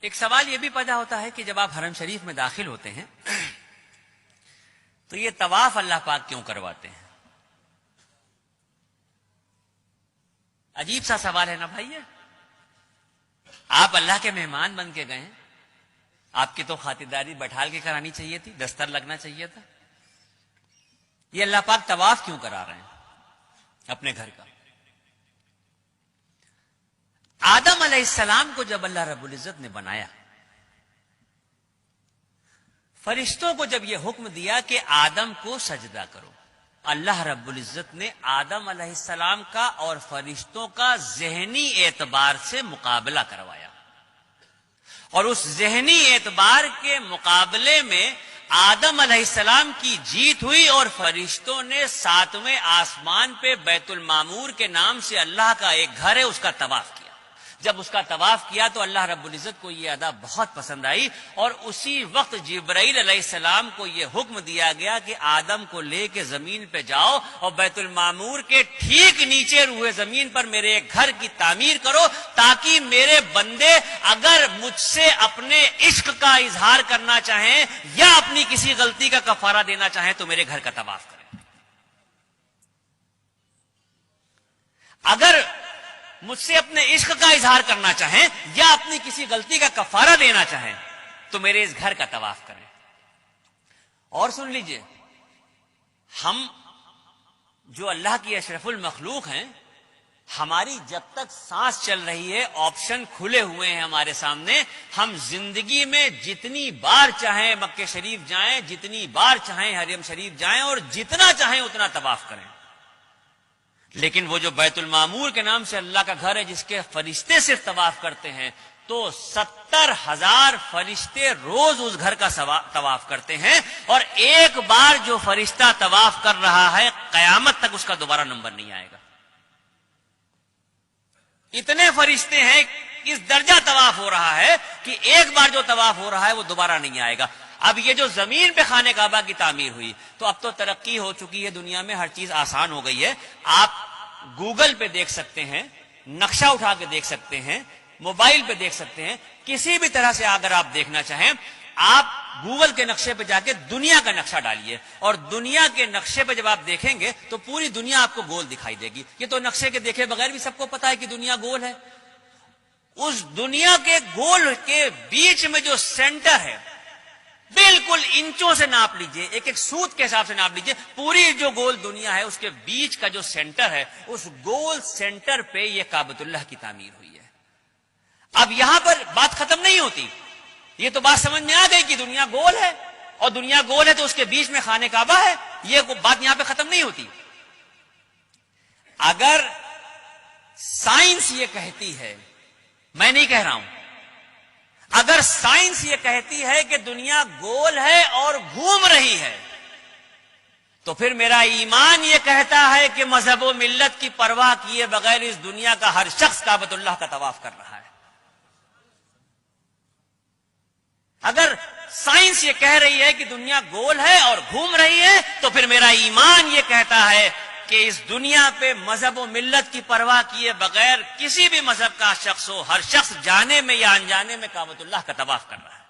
ایک سوال یہ بھی پیدا ہوتا ہے کہ جب آپ حرم شریف میں داخل ہوتے ہیں تو یہ طواف اللہ پاک کیوں کرواتے ہیں؟ عجیب سا سوال ہے نا بھائی. آپ اللہ کے مہمان بن کے گئے ہیں، آپ کی تو خاطرداری بٹھال کے کرانی چاہیے تھی، دستر لگنا چاہیے تھا. یہ اللہ پاک طواف کیوں کرا رہے ہیں اپنے گھر کا؟ آدم علیہ السلام کو جب اللہ رب العزت نے بنایا، فرشتوں کو جب یہ حکم دیا کہ آدم کو سجدہ کرو، اللہ رب العزت نے آدم علیہ السلام کا اور فرشتوں کا ذہنی اعتبار سے مقابلہ کروایا، اور اس ذہنی اعتبار کے مقابلے میں آدم علیہ السلام کی جیت ہوئی، اور فرشتوں نے 7ویں آسمان پہ بیت المعمور کے نام سے اللہ کا ایک گھر ہے اس کا طواف کیا. جب اس کا طواف کیا تو اللہ رب العزت کو یہ ادا بہت پسند آئی، اور اسی وقت جبرائیل علیہ السلام کو یہ حکم دیا گیا کہ آدم کو لے کے زمین پہ جاؤ اور بیت المعمور کے ٹھیک نیچے روئے زمین پر میرے ایک گھر کی تعمیر کرو، تاکہ میرے بندے اگر مجھ سے اپنے عشق کا اظہار کرنا چاہیں یا اپنی کسی غلطی کا کفارہ دینا چاہیں تو میرے گھر کا طواف کریں. اگر مجھ سے اپنے عشق کا اظہار کرنا چاہیں یا اپنی کسی غلطی کا کفارہ دینا چاہیں تو میرے اس گھر کا طواف کریں. اور سن لیجئے، ہم جو اللہ کی اشرف المخلوق ہیں، ہماری جب تک سانس چل رہی ہے آپشن کھلے ہوئے ہیں ہمارے سامنے. ہم زندگی میں جتنی بار چاہیں مکہ شریف جائیں، جتنی بار چاہیں حرم شریف جائیں، اور جتنا چاہیں اتنا طواف کریں. لیکن وہ جو بیت المعمور کے نام سے اللہ کا گھر ہے جس کے فرشتے صرف طواف کرتے ہیں، تو 70,000 فرشتے روز اس گھر کا طواف کرتے ہیں، اور ایک بار جو فرشتہ طواف کر رہا ہے قیامت تک اس کا دوبارہ نمبر نہیں آئے گا. اتنے فرشتے ہیں، اس درجہ طواف ہو رہا ہے کہ ایک بار جو طواف ہو رہا ہے وہ دوبارہ نہیں آئے گا. اب یہ جو زمین پہ خانہ کعبہ کی تعمیر ہوئی، تو اب تو ترقی ہو چکی ہے دنیا میں، ہر چیز آسان ہو گئی ہے. آپ گوگل پہ دیکھ سکتے ہیں، نقشہ اٹھا کے دیکھ سکتے ہیں، موبائل پہ دیکھ سکتے ہیں، کسی بھی طرح سے اگر آپ دیکھنا چاہیں آپ گوگل کے نقشے پہ جا کے دنیا کا نقشہ ڈالیے، اور دنیا کے نقشے پہ جب آپ دیکھیں گے تو پوری دنیا آپ کو گول دکھائی دے گی. یہ تو نقشے کے دیکھے بغیر بھی سب کو پتا ہے کہ دنیا گول ہے. اس دنیا کے گول کے بیچ میں جو سینٹر ہے، بالکل انچوں سے ناپ لیجئے، ایک ایک سوت کے حساب سے ناپ لیجئے، پوری جو گول دنیا ہے اس کے بیچ کا جو سینٹر ہے، اس گول سینٹر پہ یہ کعبۃ اللہ کی تعمیر ہوئی ہے. اب یہاں پر بات ختم نہیں ہوتی، یہ تو بات سمجھ میں آ گئی کہ دنیا گول ہے، اور دنیا گول ہے تو اس کے بیچ میں خانہ کعبہ ہے. یہ بات یہاں پہ ختم نہیں ہوتی. اگر سائنس یہ کہتی ہے، میں نہیں کہہ رہا ہوں، اگر سائنس یہ کہتی ہے کہ دنیا گول ہے اور گھوم رہی ہے، تو پھر میرا ایمان یہ کہتا ہے کہ مذہب و ملت کی پرواہ کیے بغیر اس دنیا کا ہر شخص کعبۃ اللہ کا طواف کر رہا ہے. اگر سائنس یہ کہہ رہی ہے کہ دنیا گول ہے اور گھوم رہی ہے، تو پھر میرا ایمان یہ کہتا ہے کہ اس دنیا پہ مذہب و ملت کی پرواہ کیے بغیر کسی بھی مذہب کا شخص ہو، ہر شخص جانے میں یا انجانے میں کعبۃ اللہ کا طواف کر رہا ہے.